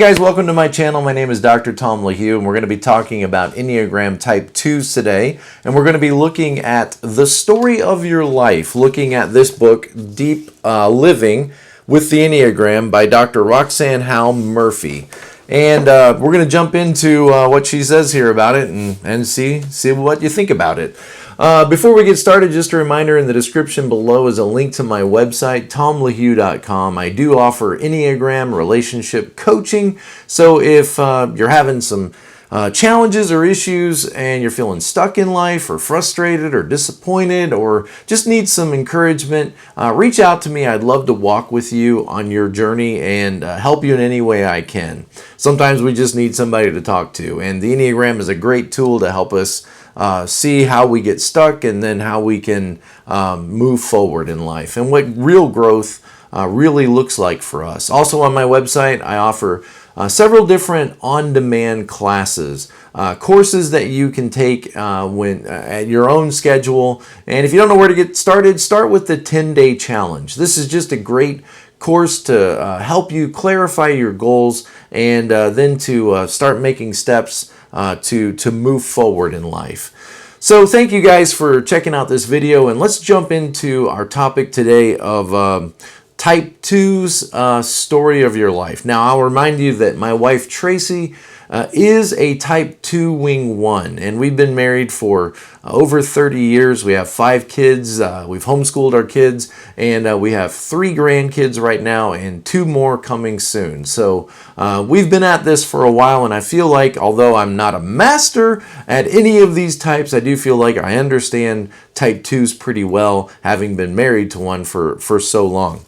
Hey guys, welcome to my channel. My name is Dr. LaHue, and we're going to be talking about Enneagram Type 2s today. And we're going to be looking at the story of your life, looking at this book, Deep Living with the Enneagram by Dr. Roxanne Howe Murphy. And we're going to jump into what she says here about it and see what you think about it. Before we get started, just a reminder, in the description below is a link to my website, tomlahue.com. I do offer Enneagram relationship coaching, so if you're having some challenges or issues and you're feeling stuck in life or frustrated or disappointed or just need some encouragement, reach out to me. I'd love to walk with you on your journey and help you in any way I can. Sometimes we just need somebody to talk to, and the Enneagram is a great tool to help us see how we get stuck and then how we can move forward in life and what real growth really looks like for us. Also on my website, I offer several different on-demand classes, courses that you can take at your own schedule. And if you don't know where to get started, start with the 10-day challenge. This is just a great course to help you clarify your goals and then to start making steps to move forward in life. So thank you guys for checking out this video, and let's jump into our topic today of Type 2's story of your life. Now, I'll remind you that my wife, Traci, is a Type 2 Wing 1, and we've been married for over 30 years. We have 5 kids. We've homeschooled our kids, and we have 3 grandkids right now and 2 more coming soon. So we've been at this for a while, and I feel like, although I'm not a master at any of these types, I do feel like I understand Type 2s pretty well, having been married to one for so long.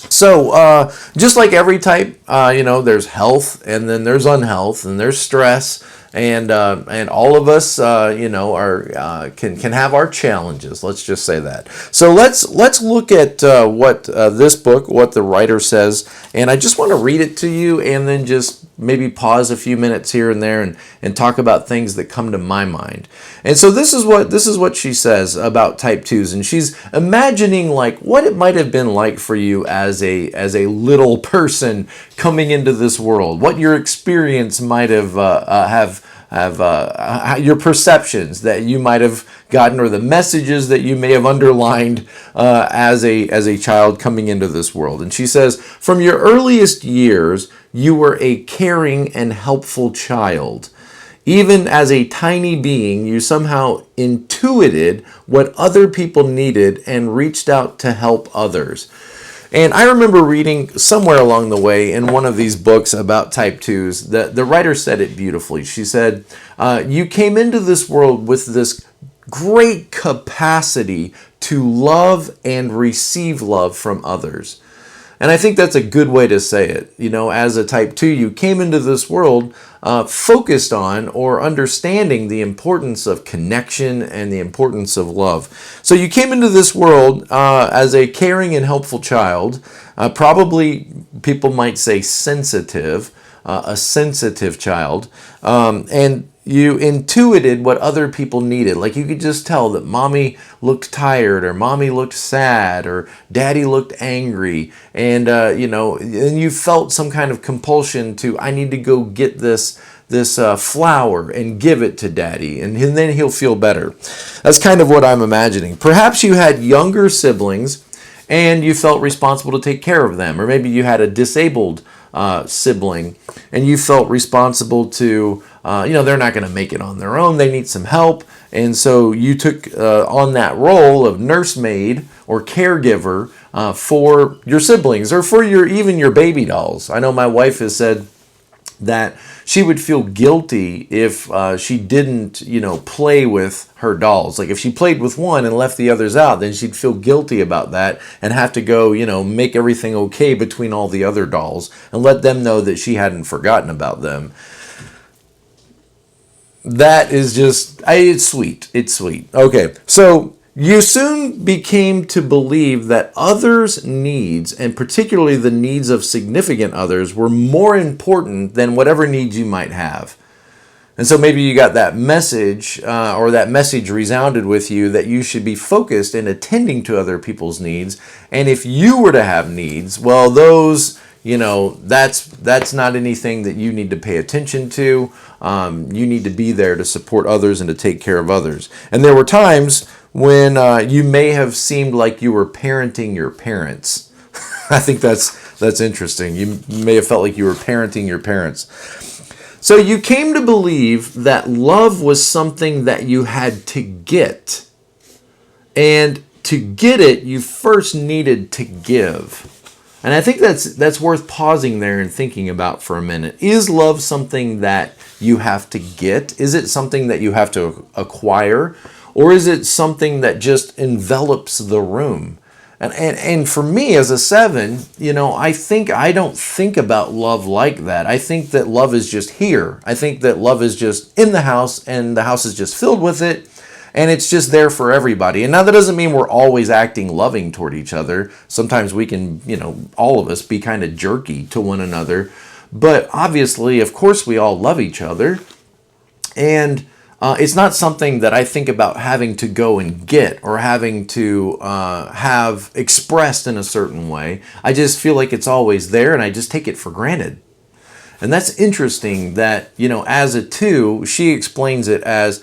So just like every type, there's health, and then there's unhealth, and there's stress, and all of us, can have our challenges. Let's just say that. So let's look at what this book, what the writer says, and I just want to read it to you, and then just maybe pause a few minutes here and there and talk about things that come to my mind. And so this is what she says about Type 2s, and she's imagining like what it might have been like for you as a little person coming into this world, what your experience might have your perceptions that you might have gotten, or the messages that you may have underlined as a child coming into this world. And she says, from your earliest years, you were a caring and helpful child. Even as a tiny being, you somehow intuited what other people needed and reached out to help others. And I remember reading somewhere along the way in one of these books about Type 2s, the writer said it beautifully. She said, you came into this world with this great capacity to love and receive love from others. And I think that's a good way to say it. As a Type 2, you came into this world focused on or understanding the importance of connection and the importance of love. So you came into this world as a caring and helpful child, probably people might say sensitive, a sensitive child, and you intuited what other people needed. Like you could just tell that mommy looked tired, or mommy looked sad, or daddy looked angry, and and you felt some kind of compulsion to, I need to go get this flower and give it to daddy, and then he'll feel better. That's kind of what I'm imagining. Perhaps you had younger siblings and you felt responsible to take care of them, or maybe you had a disabled sibling and you felt responsible to they're not going to make it on their own, they need some help, and so you took on that role of nursemaid or caregiver for your siblings, or for even your baby dolls. I know my wife has said that she would feel guilty if she didn't, play with her dolls. Like if she played with one and left the others out, then she'd feel guilty about that and have to go, make everything okay between all the other dolls and let them know that she hadn't forgotten about them. That is just, it's sweet. It's sweet. Okay, so you soon became to believe that others' needs, and particularly the needs of significant others, were more important than whatever needs you might have. And so maybe you got that message, or that message resounded with you that you should be focused in attending to other people's needs. And if you were to have needs, well, those that's not anything that you need to pay attention to. You need to be there to support others and to take care of others. And there were times when you may have seemed like you were parenting your parents. I think that's interesting. You may have felt like you were parenting your parents. So you came to believe that love was something that you had to get. And to get it, you first needed to give. And I think that's worth pausing there and thinking about for a minute. Is love something that you have to get? Is it something that you have to acquire? Or is it something that just envelops the room? And for me as a 7, I don't think about love like that. I think that love is just here. I think that love is just in the house and the house is just filled with it. And it's just there for everybody. And now that doesn't mean we're always acting loving toward each other. Sometimes we can, all of us be kind of jerky to one another. But obviously, of course, we all love each other. And it's not something that I think about having to go and get or having to have expressed in a certain way. I just feel like it's always there and I just take it for granted. And that's interesting that, as a 2, she explains it as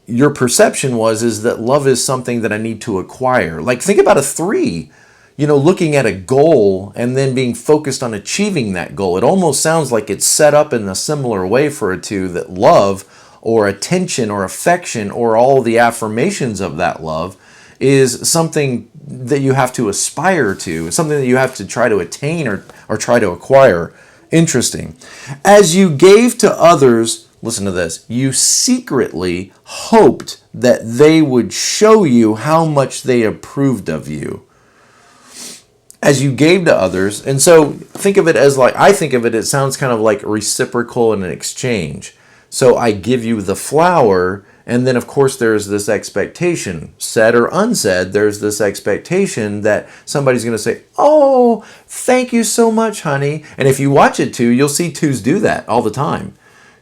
your perception is that love is something that I need to acquire. Like think about a 3, looking at a goal and then being focused on achieving that goal. It almost sounds like it's set up in a similar way for a 2, that love or attention or affection or all the affirmations of that love is something that you have to aspire to, something that you have to try to attain or try to acquire. Interesting. As you gave to others, listen to this, you secretly hoped that they would show you how much they approved of you. As you gave to others, and so think of it as it sounds kind of like reciprocal in an exchange. So I give you the flower, and then of course there's this expectation, said or unsaid, there's this expectation that somebody's going to say, oh, thank you so much, honey. And if you watch it too, you'll see 2s do that all the time.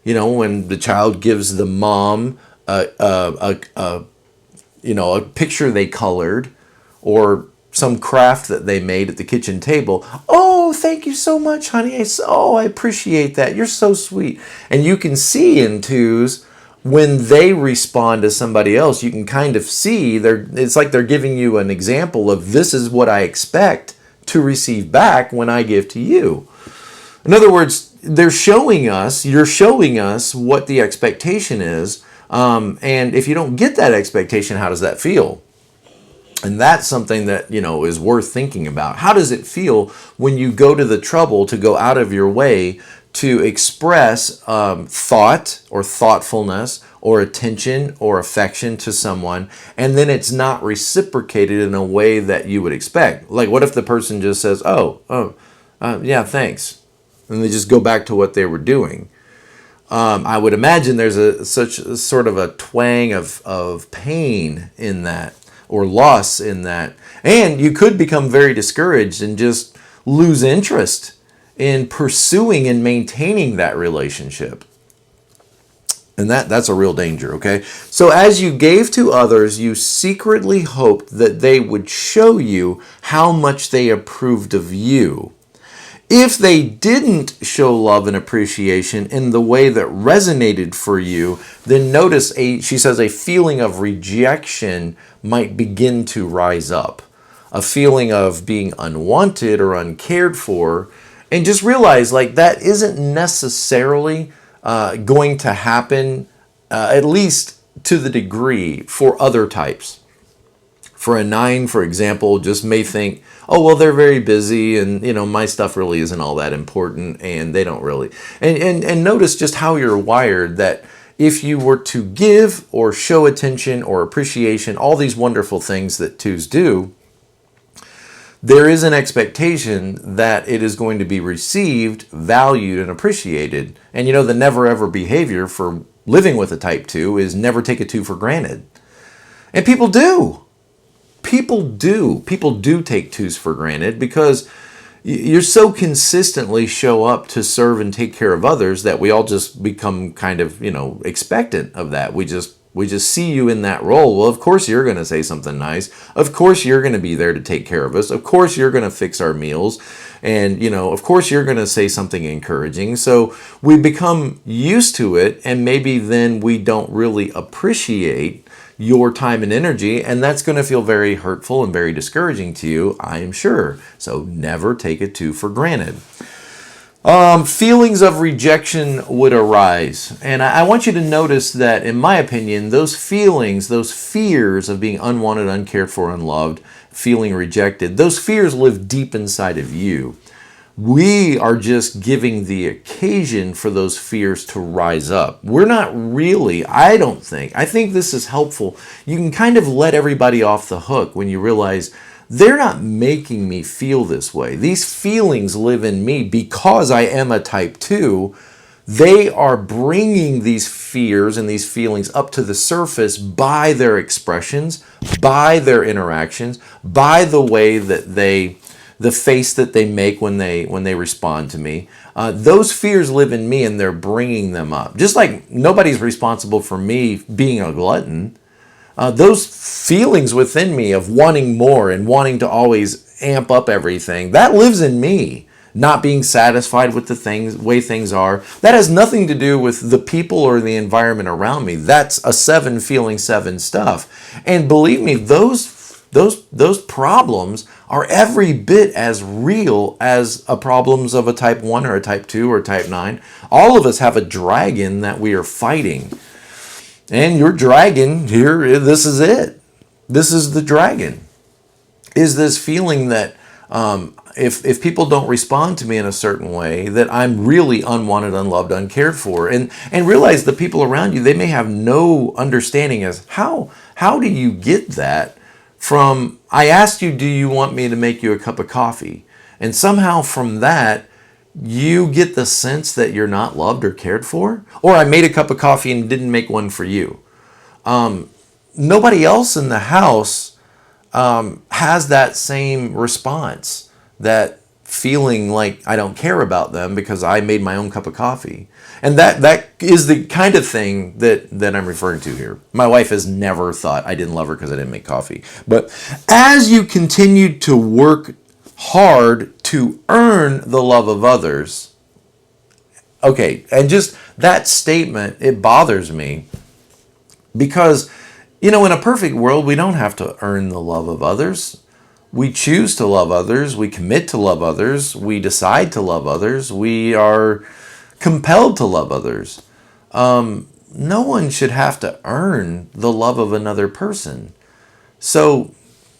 When the child gives the mom a picture they colored or some craft that they made at the kitchen table. Oh, thank you so much, honey. I appreciate that. You're so sweet. And you can see in 2s when they respond to somebody else, you can kind of see it's like they're giving you an example of this is what I expect to receive back when I give to you. In other words, you're showing us what the expectation is. And if you don't get that expectation, how does that feel? And that's something that, is worth thinking about. How does it feel when you go to the trouble to go out of your way to express thought or thoughtfulness or attention or affection to someone, and then it's not reciprocated in a way that you would expect? Like, what if the person just says, yeah, thanks, and they just go back to what they were doing? I would imagine there's such sort of a twang of pain in that, or loss in that. And you could become very discouraged and just lose interest in pursuing and maintaining that relationship. And that's a real danger, okay? So as you gave to others, you secretly hoped that they would show you how much they approved of you. If they didn't show love and appreciation in the way that resonated for you, then notice she says a feeling of rejection might begin to rise up. A feeling of being unwanted or uncared for. And just realize that isn't necessarily going to happen, at least to the degree, for other types. For a 9, for example, just may think, oh, well, they're very busy and, my stuff really isn't all that important and they don't really. And notice just how you're wired, that if you were to give or show attention or appreciation, all these wonderful things that 2s do, there is an expectation that it is going to be received, valued, and appreciated. And the never ever behavior for living with a type 2 is never take a 2 for granted. And people do. People do take 2s for granted because you're so consistently show up to serve and take care of others that we all just become kind of, expectant of that. We just We just see you in that role. Well, of course you're going to say something nice. Of course you're going to be there to take care of us. Of course you're going to fix our meals. And, of course you're going to say something encouraging. So we become used to it, and maybe then we don't really appreciate your time and energy, and that's going to feel very hurtful and very discouraging to you, I am sure. So never take it too for granted. Feelings of rejection would arise. And I want you to notice that, in my opinion, those feelings, those fears of being unwanted, uncared for, unloved, feeling rejected, those fears live deep inside of you. We are just giving the occasion for those fears to rise up. We're not really, I think this is helpful. You can kind of let everybody off the hook when you realize they're not making me feel this way. These feelings live in me because I am a type 2. They are bringing these fears and these feelings up to the surface by their expressions, by their interactions, by the way that the face that they make when they respond to me. Those fears live in me, and they're bringing them up. Just like nobody's responsible for me being a glutton. Those feelings within me of wanting more and wanting to always amp up everything, that lives in me. Not being satisfied with the way things are. That has nothing to do with the people or the environment around me. That's a 7 feeling 7 stuff. And believe me, those problems are every bit as real as problems of a type 1 or a type 2 or type 9. All of us have a dragon that we are fighting. And your dragon here, this is it. This is the dragon. Is this feeling that if people don't respond to me in a certain way, that I'm really unwanted, unloved, uncared for. And realize the people around you, they may have no understanding as how do you get that from, I asked you, do you want me to make you a cup of coffee? And somehow from that, you get the sense that you're not loved or cared for. Or I made a cup of coffee and didn't make one for you. Nobody else in the house has that same response, that feeling like I don't care about them because I made my own cup of coffee. And that is the kind of thing that I'm referring to here. My wife has never thought I didn't love her because I didn't make coffee. But as you continue to work hard to earn the love of others, okay, and just that statement, it bothers me because, in a perfect world, we don't have to earn the love of others. We choose to love others. We commit to love others. We decide to love others. We are compelled to love others. No one should have to earn the love of another person. So,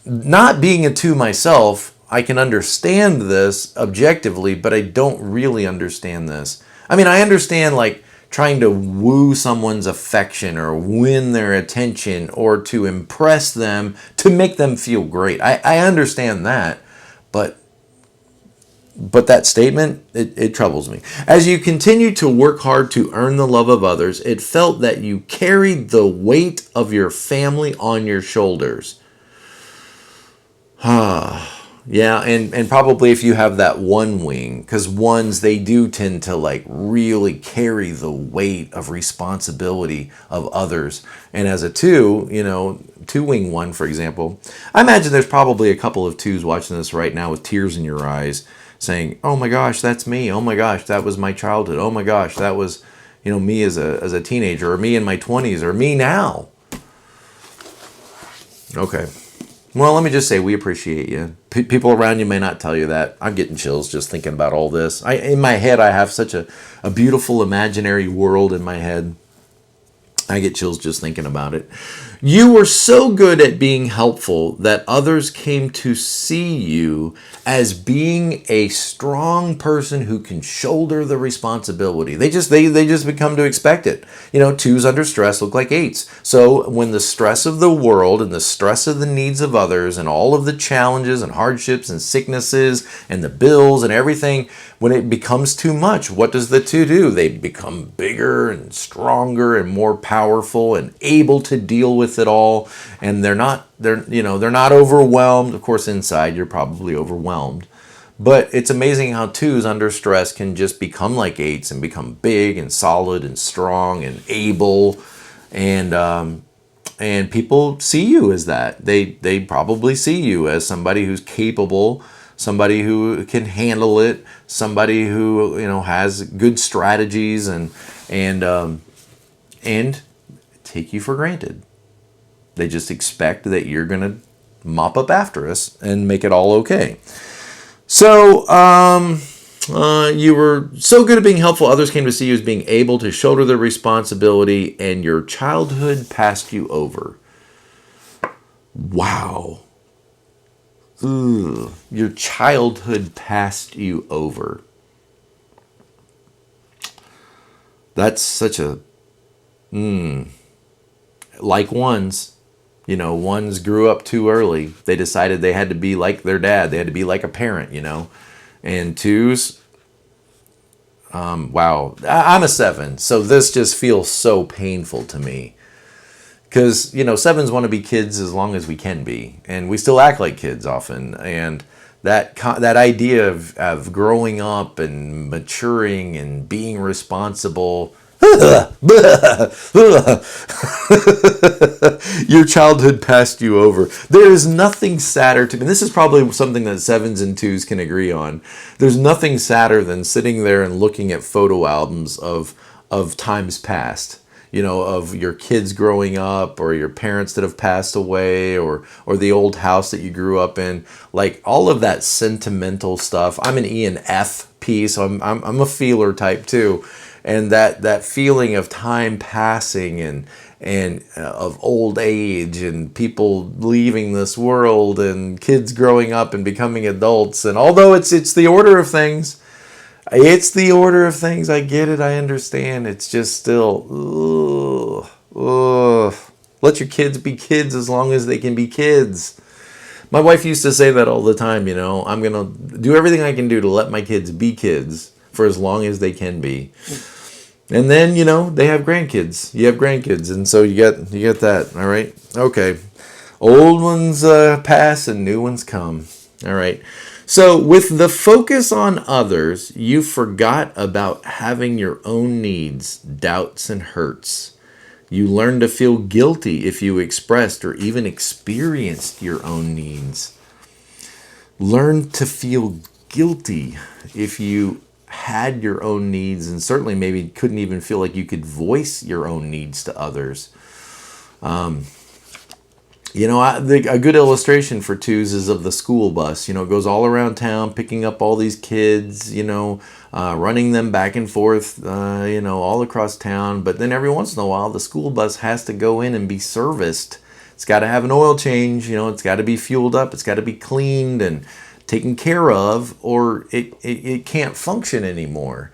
not being a 2 myself, I can understand this objectively, but I don't really understand this. I mean, I understand like trying to woo someone's affection or win their attention or to impress them to make them feel great. I understand that, but that statement, it troubles me. As you continue to work hard to earn the love of others, it felt that you carried the weight of your family on your shoulders. Yeah, and probably if you have that 1 wing, because 1s, they do tend to like really carry the weight of responsibility of others. And as a 2, 2-wing 1, for example, I imagine there's probably a couple of 2s watching this right now with tears in your eyes saying, oh my gosh, that's me. Oh my gosh, that was my childhood. Oh my gosh, that was, me as a teenager, or me in my 20s, or me now. Okay. Well, let me just say we appreciate you. People around you may not tell you that. I'm getting chills just thinking about all this. In my head, I have such a beautiful imaginary world in my head. I get chills just thinking about it. You were so good at being helpful that others came to see you as being a strong person who can shoulder the responsibility. They just become to expect it. 2s under stress look like 8s. So when the stress of the world and the stress of the needs of others and all of the challenges and hardships and sicknesses and the bills and everything, when it becomes too much, what does the 2 do? They become bigger and stronger and more powerful and able to deal with it all, and they're not overwhelmed. Of course, inside you're probably overwhelmed, but it's amazing how 2s under stress can just become like 8s and become big and solid and strong and able, and And people see you as that. They probably see you as somebody who's capable, somebody who can handle it, somebody who, you know, has good strategies and take you for granted. They just expect that you're going to mop up after us and make it all okay. So, you were so good at being helpful, others came to see you as being able to shoulder the responsibility, and your childhood passed you over. Wow. Ugh. Your childhood passed you over. That's such a... Like ones. You know, ones grew up too early. They decided they had to be like their dad. They had to be like a parent, you know. And twos, wow. I'm a 7, so this just feels so painful to me. Because, you know, 7s want to be kids as long as we can be. And we still act like kids often. And that idea of growing up and maturing and being responsible... Your childhood passed you over. There is nothing sadder to me. This is probably something that 7s and 2s can agree on. There's nothing sadder than sitting there and looking at photo albums of times past. You know, of your kids growing up, or your parents that have passed away, or the old house that you grew up in. Like all of that sentimental stuff. I'm an ENFP, so I'm a feeler type too. And that feeling of time passing and of old age and people leaving this world and kids growing up and becoming adults. And although it's the order of things, I get it, I understand. It's just still, let your kids be kids as long as they can be kids. My wife used to say that all the time, you know, I'm going to do everything I can do to let my kids be kids for as long as they can be. And then, you know, they have grandkids. You have grandkids, and so you get that, all right? Okay. Old ones pass and new ones come. All right. So with the focus on others, you forgot about having your own needs, doubts, and hurts. You learned to feel guilty if you expressed or even experienced your own needs. Learn to feel guilty if you had your own needs, and certainly maybe couldn't even feel like you could voice your own needs to others. You know, a good illustration for 2s is of the school bus. You know, it goes all around town picking up all these kids, you know, running them back and forth, you know, all across town. But then every once in a while, the school bus has to go in and be serviced. It's got to have an oil change, you know, it's got to be fueled up, it's got to be cleaned and taken care of, or it can't function anymore.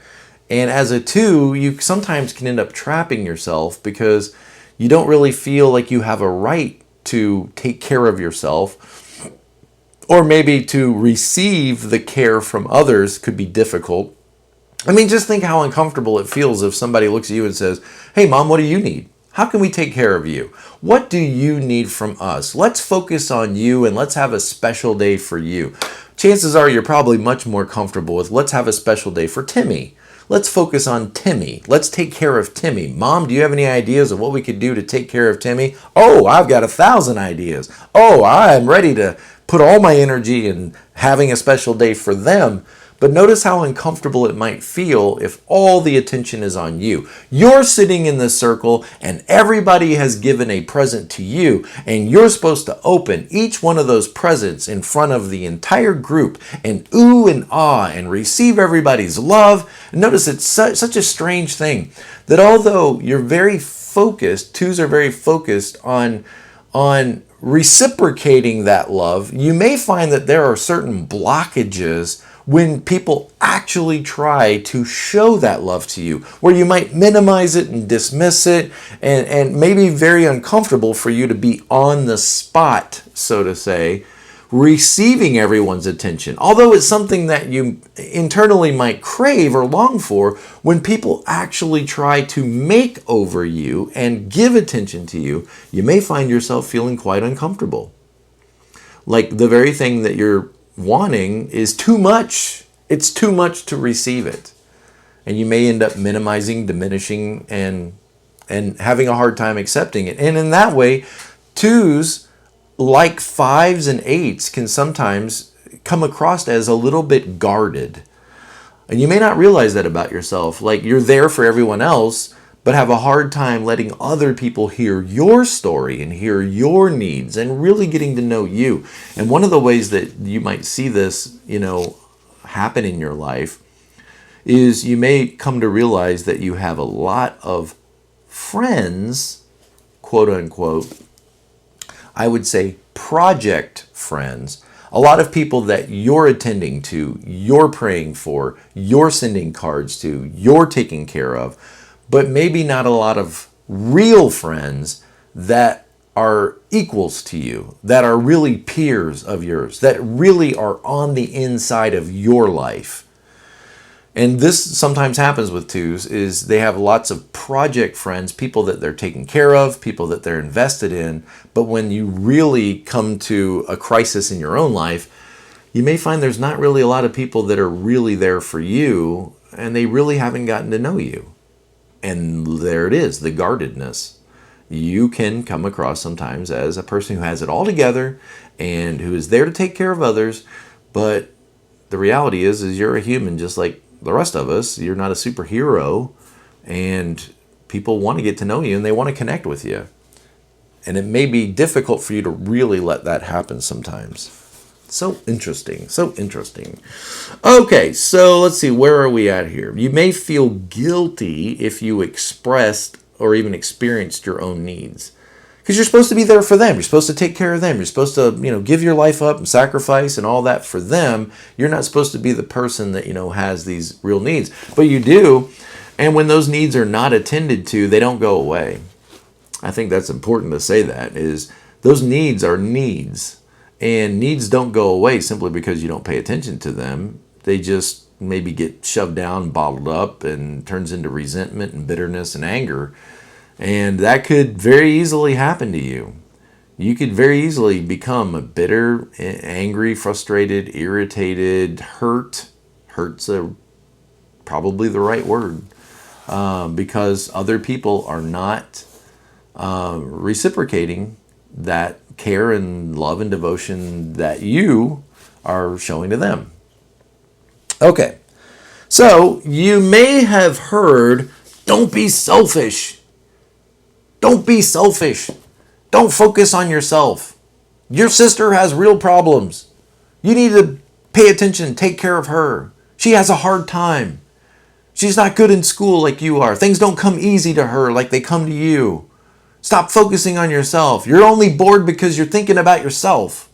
And as a 2, you sometimes can end up trapping yourself because you don't really feel like you have a right to take care of yourself, or maybe to receive the care from others could be difficult. I mean, just think how uncomfortable it feels if somebody looks at you and says, "Hey, Mom, what do you need? How can we take care of you? What do you need from us? Let's focus on you and let's have a special day for you." Chances are you're probably much more comfortable with, "Let's have a special day for Timmy. Let's focus on Timmy. Let's take care of Timmy. Mom, do you have any ideas of what we could do to take care of Timmy?" "Oh, I've got 1,000 ideas. Oh, I'm ready to put all my energy in having a special day for them." But notice how uncomfortable it might feel if all the attention is on you. You're sitting in this circle and everybody has given a present to you, and you're supposed to open each one of those presents in front of the entire group and ooh and ah and receive everybody's love. Notice it's such a strange thing that although you're very focused, 2s are very focused on reciprocating that love, you may find that there are certain blockages when people actually try to show that love to you, where you might minimize it and dismiss it, and maybe very uncomfortable for you to be on the spot, so to say, receiving everyone's attention. Although it's something that you internally might crave or long for, when people actually try to make over you and give attention to you, you may find yourself feeling quite uncomfortable. Like the very thing that you're wanting is too much. It's too much to receive it. And you may end up minimizing, diminishing, and and having a hard time accepting it. And in that way, 2s, like 5s and 8s, can sometimes come across as a little bit guarded. And you may not realize that about yourself. Like, you're there for everyone else, but have a hard time letting other people hear your story and hear your needs and really getting to know you. And one of the ways that you might see this, happen in your life is you may come to realize that you have a lot of friends, quote unquote, I would say project friends, a lot of people that you're attending to, you're praying for, you're sending cards to, you're taking care of, but maybe not a lot of real friends that are equals to you, that are really peers of yours, that really are on the inside of your life. And this sometimes happens with 2s, is they have lots of project friends, people that they're taking care of, people that they're invested in. But when you really come to a crisis in your own life, you may find there's not really a lot of people that are really there for you, and they really haven't gotten to know you. And there it is, the guardedness. You can come across sometimes as a person who has it all together and who is there to take care of others, but the reality is you're a human just like the rest of us. You're not a superhero, and people want to get to know you and they want to connect with you. And it may be difficult for you to really let that happen sometimes. So interesting, so interesting. Okay, so let's see, where are we at here? You may feel guilty if you expressed or even experienced your own needs, because you're supposed to be there for them. You're supposed to take care of them. You're supposed to, give your life up and sacrifice and all that for them. You're not supposed to be the person that, has these real needs, but you do. And when those needs are not attended to, they don't go away. I think that's important to say, that is, those needs are needs, and needs don't go away simply because you don't pay attention to them. They just maybe get shoved down, bottled up, and turns into resentment and bitterness and anger. And that could very easily happen to you. You could very easily become a bitter, angry, frustrated, irritated, hurt. Hurt's probably the right word, because other people are not reciprocating that care and love and devotion that you are showing to them. Okay, so you may have heard, don't be selfish. Don't be selfish. Don't focus on yourself. Your sister has real problems. You need to pay attention, take care of her. She has a hard time. She's not good in school like you are. Things don't come easy to her like they come to you. Stop focusing on yourself. You're only bored because you're thinking about yourself.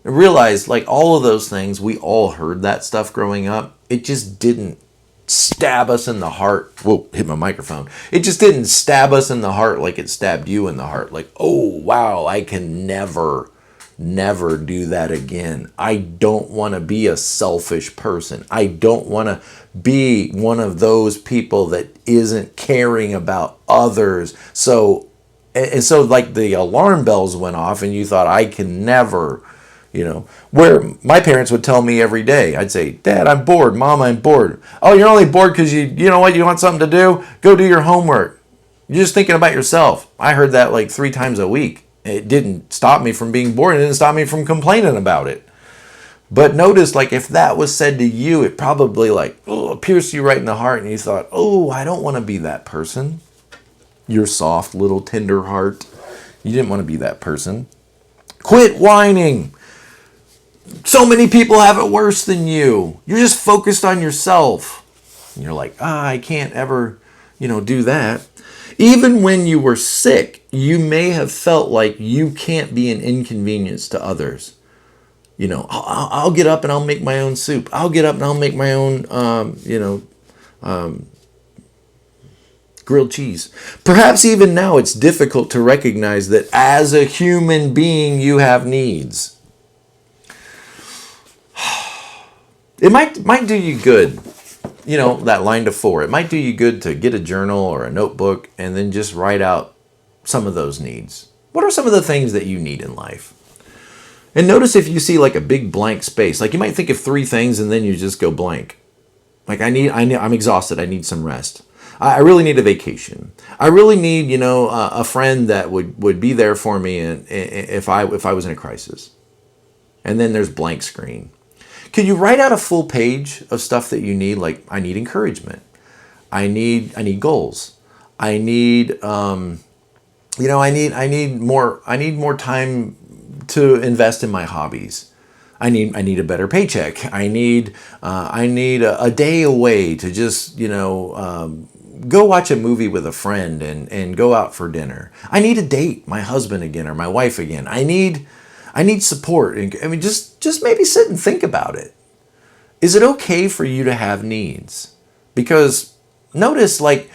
And realize, like all of those things, we all heard that stuff growing up. It just didn't stab us in the heart. Whoa, hit my microphone. It just didn't stab us in the heart like it stabbed you in the heart. Like, oh, wow, I can never do that again. I don't want to be a selfish person. I don't want to be one of those people that isn't caring about others. So like the alarm bells went off and you thought, I can never, where my parents would tell me every day, I'd say, Dad, I'm bored. Mom, I'm bored. Oh, you're only bored because you know what? You want something to do? Go do your homework. You're just thinking about yourself. I heard that like 3 times a week. It didn't stop me from being bored. It didn't stop me from complaining about it. But notice, like, if that was said to you, it probably pierced you right in the heart, and you thought, oh, I don't want to be that person. Your soft little tender heart. You didn't want to be that person. Quit whining. So many people have it worse than you. You're just focused on yourself. And you're like, I can't ever, do that. Even when you were sick, you may have felt like you can't be an inconvenience to others. I'll get up and I'll make my own soup. I'll get up and I'll make my own, grilled cheese. Perhaps even now it's difficult to recognize that as a human being, you have needs. It might do you good. That line to 4. It might do you good to get a journal or a notebook and then just write out some of those needs. What are some of the things that you need in life? And notice if you see like a big blank space, like you might think of 3 things and then you just go blank. Like I'm exhausted. I need some rest. I really need a vacation. I really need, a friend that would be there for me if I was in a crisis. And then there's blank screen. Could you write out a full page of stuff that you need? Like, I need encouragement. I need goals. I need, I need more time to invest in my hobbies. I need a better paycheck. I need a day away to just, go watch a movie with a friend and go out for dinner. I need to date my husband again or my wife again. I need support. And I mean, just maybe sit and think about it. Is it okay for you to have needs? Because notice, like,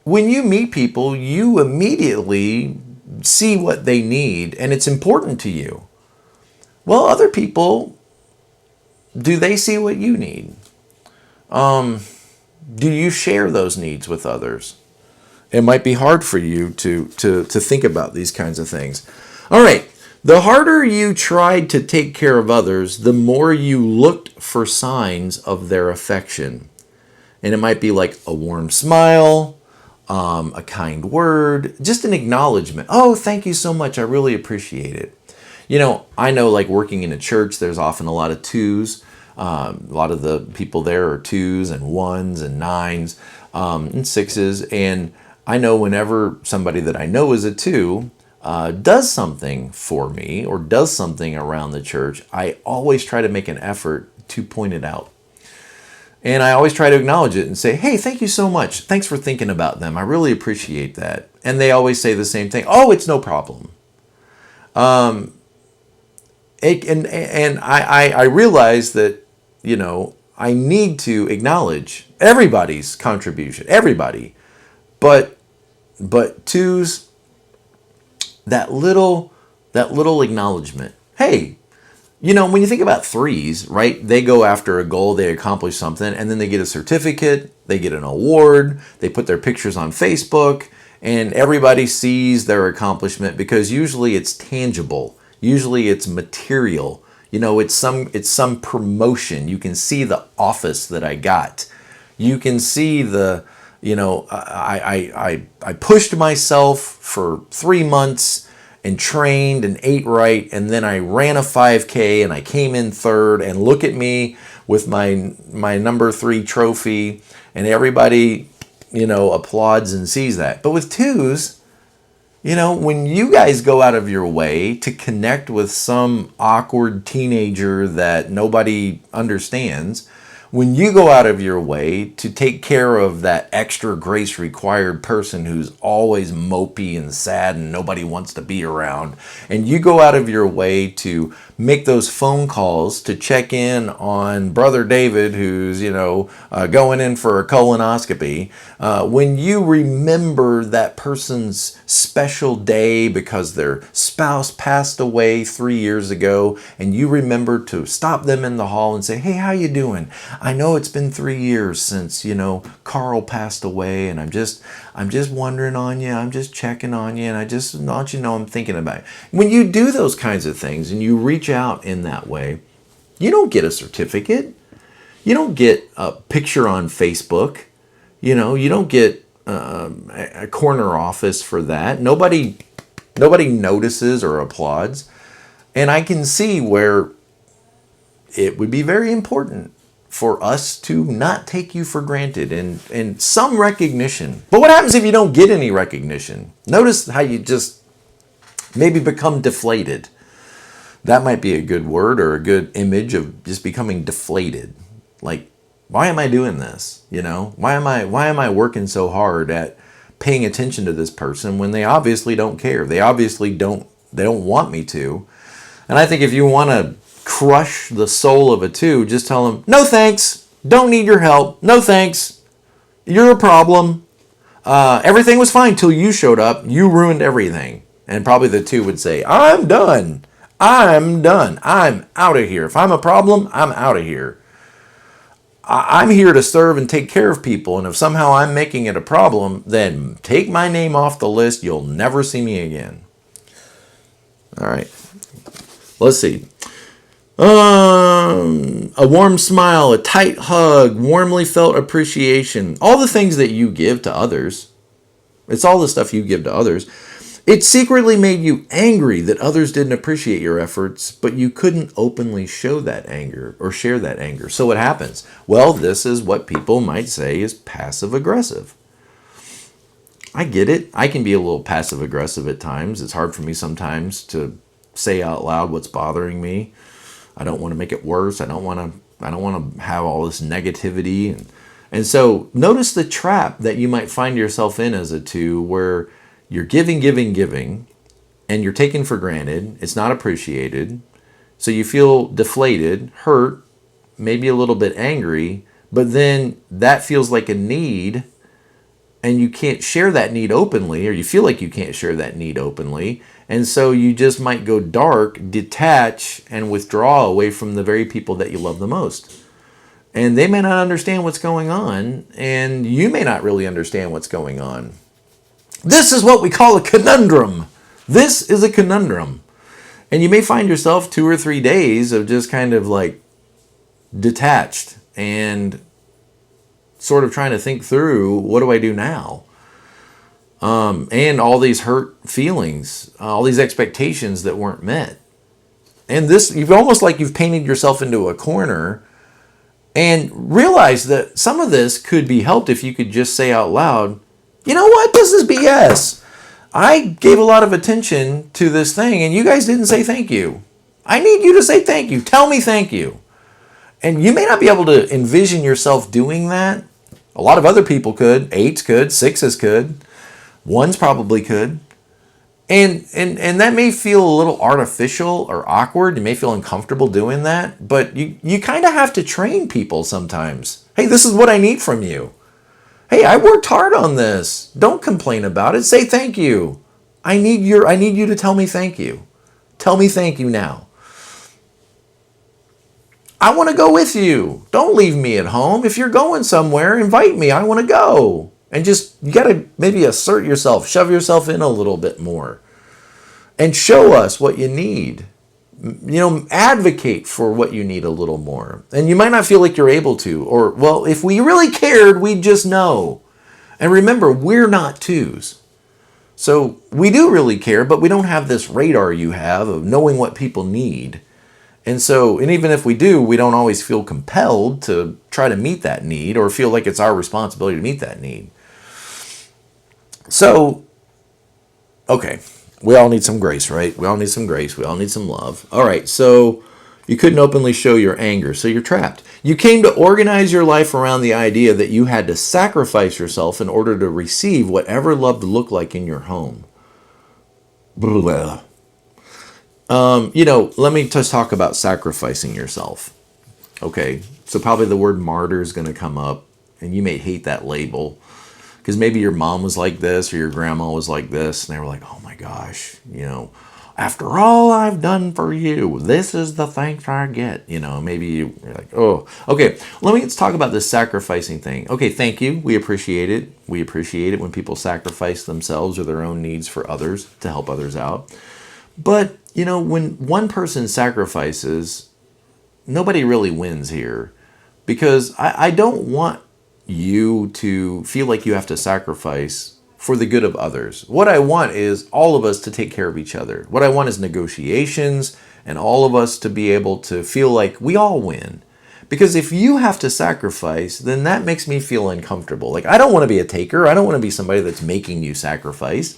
when you meet people, you immediately see what they need and it's important to you. Well, other people, do they see what you need? Do you share those needs with others? It might be hard for you to think about these kinds of things. All right. The harder you tried to take care of others, the more you looked for signs of their affection. And it might be like a warm smile, a kind word, just an acknowledgement. Oh, thank you so much. I really appreciate it. I know, like, working in a church, there's often a lot of twos. A lot of the people there are twos and ones and nines and sixes. And I know whenever somebody that I know is a two does something for me or does something around the church, I always try to make an effort to point it out. And I always try to acknowledge it and say, hey, thank you so much. Thanks for thinking about them. I really appreciate that. And they always say the same thing. Oh, it's no problem. I realize that, I need to acknowledge everybody's contribution, everybody. But twos, that little acknowledgement. Hey, when you think about threes, right? They go after a goal, they accomplish something, and then they get a certificate, they get an award, they put their pictures on Facebook, and everybody sees their accomplishment because usually it's tangible. Usually it's material. It's some promotion. You can see the office that I got. You can see I pushed myself for 3 months and trained and ate right, and then I ran a 5K and I came in third, and look at me with my number 3 trophy, and everybody, applauds and sees that. But with twos, when you guys go out of your way to connect with some awkward teenager that nobody understands, when you go out of your way to take care of that extra grace required person who's always mopey and sad and nobody wants to be around, and you go out of your way to make those phone calls to check in on Brother David who's, going in for a colonoscopy, when you remember that person's special day because their spouse passed away 3 years ago, and you remember to stop them in the hall and say, hey, how you doing? I know it's been 3 years since, Carl passed away, and I'm just wondering on you. I'm just checking on you, and I just want you to know I'm thinking about it. When you do those kinds of things and you reach out in that way, you don't get a certificate. You don't get a picture on Facebook. You don't get a corner office for that. Nobody notices or applauds. And I can see where it would be very important for us to not take you for granted and some recognition. But what happens if you don't get any recognition? Notice how you just maybe become deflated. That might be a good word or a good image of just becoming deflated. Like, why am I doing this? Why am I working so hard at paying attention to this person when they obviously don't care? They obviously don't want me to. And I think if you want to crush the soul of a two, just tell them, no thanks, don't need your help, no thanks, you're a problem. Everything was fine till you showed up, you ruined everything. And probably the two would say, I'm done, I'm out of here. If I'm a problem, I'm out of here. I'm here to serve and take care of people, and if somehow I'm making it a problem, then take my name off the list, you'll never see me again. All right, let's see. A warm smile, a tight hug, warmly felt appreciation, all the things that you give to others. It's all the stuff you give to others. It secretly made you angry that others didn't appreciate your efforts, but you couldn't openly show that anger or share that anger. So what happens? Well, this is what people might say is passive aggressive. I get it. I can be a little passive aggressive at times. It's hard for me sometimes to say out loud what's bothering me. I don't want to make it worse. I don't want to have all this negativity. And so notice the trap that you might find yourself in as a 2, where you're giving, and you're taken for granted. It's not appreciated. So you feel deflated, hurt, maybe a little bit angry, but then that feels like a need, and you can't share that need openly, or you feel like you can't share that need openly. And so you just might go dark, detach, and withdraw away from the very people that you love the most. And they may not understand what's going on, and you may not really understand what's going on. This is what we call a conundrum. This is a conundrum. And you may find yourself 2 or 3 days of just kind of like detached and sort of trying to think through, what do I do now? And all these hurt feelings, all these expectations that weren't met. And this, you've almost like you've painted yourself into a corner, and realize that some of this could be helped if you could just say out loud, you know what, this is BS. I gave a lot of attention to this thing and you guys didn't say thank you. I need you to say thank you. Tell me thank you. And you may not be able to envision yourself doing that. A lot of other people could. 8s could. 6s could. 1s probably could. And that may feel a little artificial or awkward. You may feel uncomfortable doing that. But you kind of have to train people sometimes. Hey, this is what I need from you. Hey, I worked hard on this. Don't complain about it. Say thank you. I need you to tell me thank you. Tell me thank you now. I want to go with you. Don't leave me at home. If you're going somewhere, invite me. I want to go. And just, you got to maybe assert yourself, shove yourself in a little bit more. And show us what you need. Advocate for what you need a little more. And you might not feel like you're able to. Or, well, if we really cared, we'd just know. And remember, we're not 2s. So we do really care, but we don't have this radar you have of knowing what people need. And even if we do, we don't always feel compelled to try to meet that need or feel like it's our responsibility to meet that need. So, okay. We all need some grace, right? We all need some grace. We all need some love. All right, so you couldn't openly show your anger, so you're trapped. You came to organize your life around the idea that you had to sacrifice yourself in order to receive whatever love looked like in your home. Blah. Let me just talk about sacrificing yourself. Okay, so probably the word martyr is going to come up, and you may hate that label. Because maybe your mom was like this or your grandma was like this. And they were like, oh my gosh, after all I've done for you, this is the thanks I get. Maybe you're like, oh, okay. Let's talk about this sacrificing thing. Okay, thank you. We appreciate it. We appreciate it when people sacrifice themselves or their own needs for others to help others out. But, when one person sacrifices, nobody really wins here. Because I don't want you to feel like you have to sacrifice for the good of others. What I want is all of us to take care of each other. What I want is negotiations and all of us to be able to feel like we all win. Because if you have to sacrifice, then that makes me feel uncomfortable. Like, I don't want to be a taker. I don't want to be somebody that's making you sacrifice.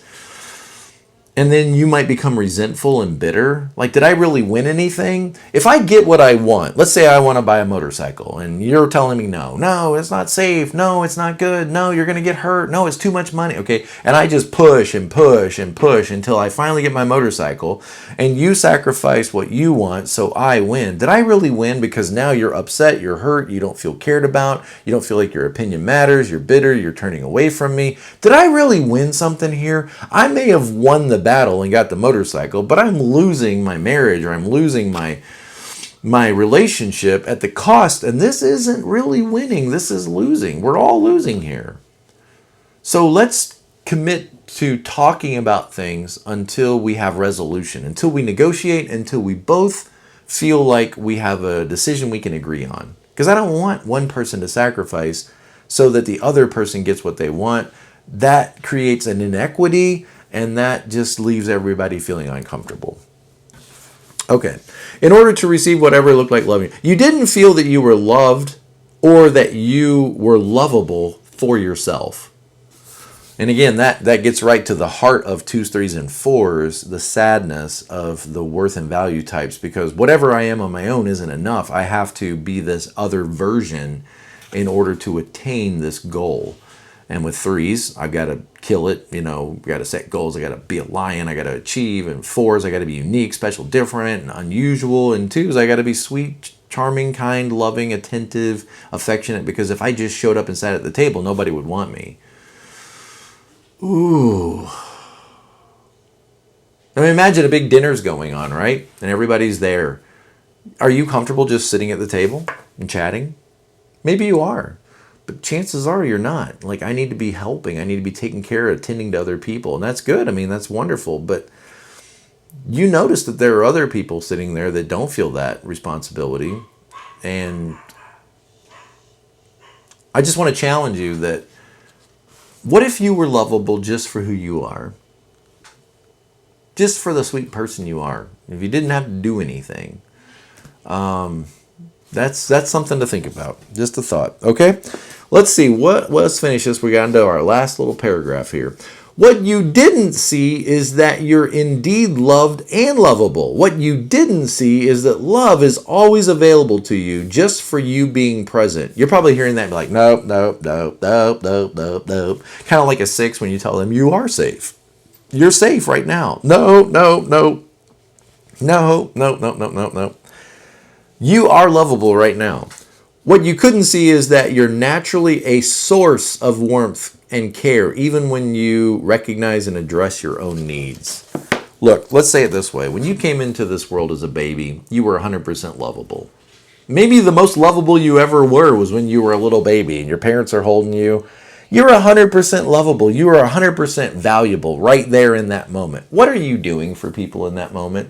And then you might become resentful and bitter. Like, did I really win anything? If I get what I want, let's say I want to buy a motorcycle and you're telling me no, it's not safe. No, it's not good. No, you're going to get hurt. No, it's too much money. Okay. And I just push and push and push until I finally get my motorcycle and you sacrifice what you want. So I win. Did I really win? Because now you're upset. You're hurt. You don't feel cared about. You don't feel like your opinion matters. You're bitter. You're turning away from me. Did I really win something here? I may have won the battle and got the motorcycle, but I'm losing my marriage or I'm losing my relationship at the cost, and this isn't really winning. This is losing. We're all losing here. So let's commit to talking about things until we have resolution, until we negotiate, until we both feel like we have a decision we can agree on. Because I don't want one person to sacrifice so that the other person gets what they want. That creates an inequity, and that just leaves everybody feeling uncomfortable. Okay. In order to receive whatever looked like loving, you didn't feel that you were loved or that you were lovable for yourself. And again, that gets right to the heart of 2s, 3s, and 4s, the sadness of the worth and value types, because whatever I am on my own isn't enough. I have to be this other version in order to attain this goal. And with 3s, I've got to kill it, got to set goals, I got to be a lion, I got to achieve. And 4s, I got to be unique, special, different, and unusual. And 2s, I got to be sweet, charming, kind, loving, attentive, affectionate, because if I just showed up and sat at the table, nobody would want me. Ooh. I mean, imagine a big dinner's going on, right? And everybody's there. Are you comfortable just sitting at the table and chatting? Maybe you are. But chances are you're not. Like, I need to be helping. I need to be taking care of, attending to other people. And that's good. I mean, that's wonderful. But you notice that there are other people sitting there that don't feel that responsibility. And I just want to challenge you that what if you were lovable just for who you are? Just for the sweet person you are. If you didn't have to do anything. That's something to think about. Just a thought. Okay? Let's see. Let's finish this. We got into our last little paragraph here. What you didn't see is that you're indeed loved and lovable. What you didn't see is that love is always available to you just for you being present. You're probably hearing that and be like, nope, nope, nope, nope, nope, nope, nope. Kind of like a 6 when you tell them you are safe. You're safe right now. No, no, no. No, no, no, no, no, no. You are lovable right now. What you couldn't see is that you're naturally a source of warmth and care, even when you recognize and address your own needs. Look, let's say it this way. When you came into this world as a baby, you were 100% lovable. Maybe the most lovable you ever were was when you were a little baby and your parents are holding you. You're 100% lovable. You are 100% valuable right there in that moment. What are you doing for people in that moment?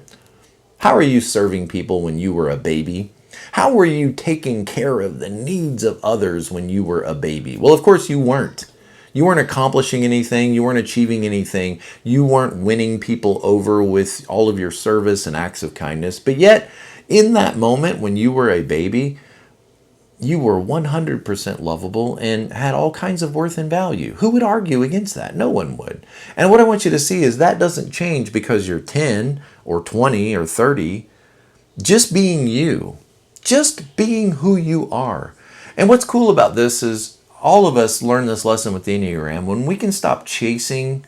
How are you serving people when you were a baby? How were you taking care of the needs of others when you were a baby? Well, of course you weren't. You weren't accomplishing anything. You weren't achieving anything. You weren't winning people over with all of your service and acts of kindness. But yet, in that moment when you were a baby, you were 100% lovable and had all kinds of worth and value. Who would argue against that? No one would. And what I want you to see is that doesn't change because you're 10 or 20 or 30. Just being you. Just being who you are. And what's cool about this is all of us learn this lesson with the Enneagram. When we can stop chasing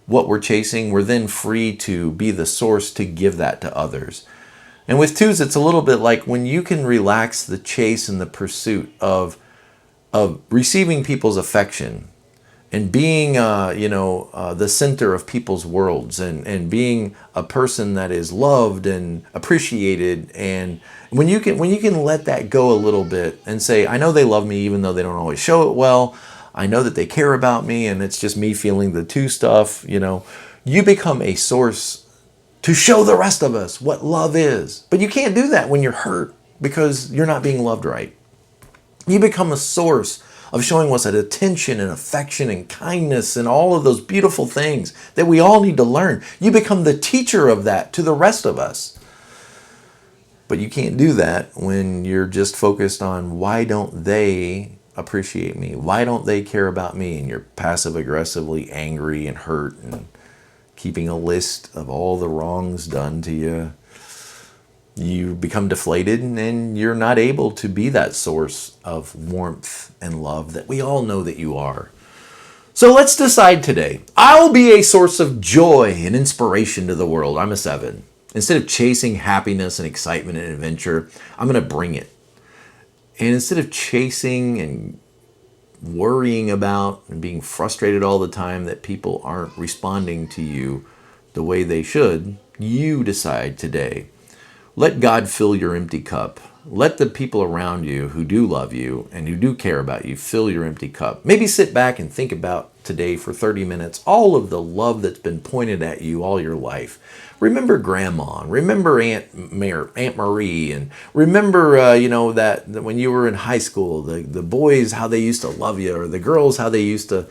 what we're chasing, we're then free to be the source to give that to others. And with 2s, it's a little bit like when you can relax the chase and the pursuit of receiving people's affection and being, the center of people's worlds and being a person that is loved and appreciated. And when you can let that go a little bit and say, I know they love me even though they don't always show it well. I know that they care about me and it's just me feeling the 2 stuff. You become a source to show the rest of us what love is. But you can't do that when you're hurt because you're not being loved right. You become a source of showing us that attention and affection and kindness and all of those beautiful things that we all need to learn. You become the teacher of that to the rest of us. But you can't do that when you're just focused on why don't they appreciate me? Why don't they care about me? And you're passive aggressively angry and hurt and keeping a list of all the wrongs done to you. You become deflated and you're not able to be that source of warmth and love that we all know that you are. So let's decide today. I'll be a source of joy and inspiration to the world. I'm a 7. Instead of chasing happiness and excitement and adventure, I'm going to bring it. And instead of chasing and worrying about and being frustrated all the time that people aren't responding to you the way they should, you decide today. Let God fill your empty cup. Let the people around you who do love you and who do care about you fill your empty cup. Maybe sit back and think about today for 30 minutes all of the love that's been pointed at you all your life. Remember Grandma, remember Aunt Marie, and remember, that when you were in high school, the boys, how they used to love you, or the girls, how they used to,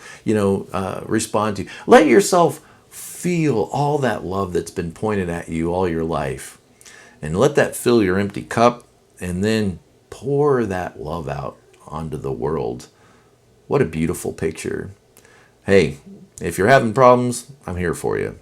respond to you. Let yourself feel all that love that's been pointed at you all your life. And let that fill your empty cup, and then pour that love out onto the world. What a beautiful picture. Hey, if you're having problems, I'm here for you.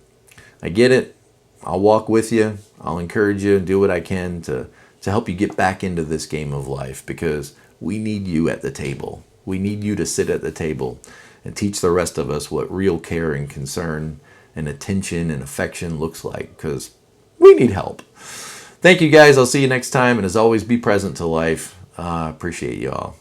I get it. I'll walk with you. I'll encourage you and do what I can to help you get back into this game of life, because we need you at the table. We need you to sit at the table and teach the rest of us what real care and concern and attention and affection looks like, because we need help. Thank you guys. I'll see you next time. And as always, be present to life. Appreciate you all.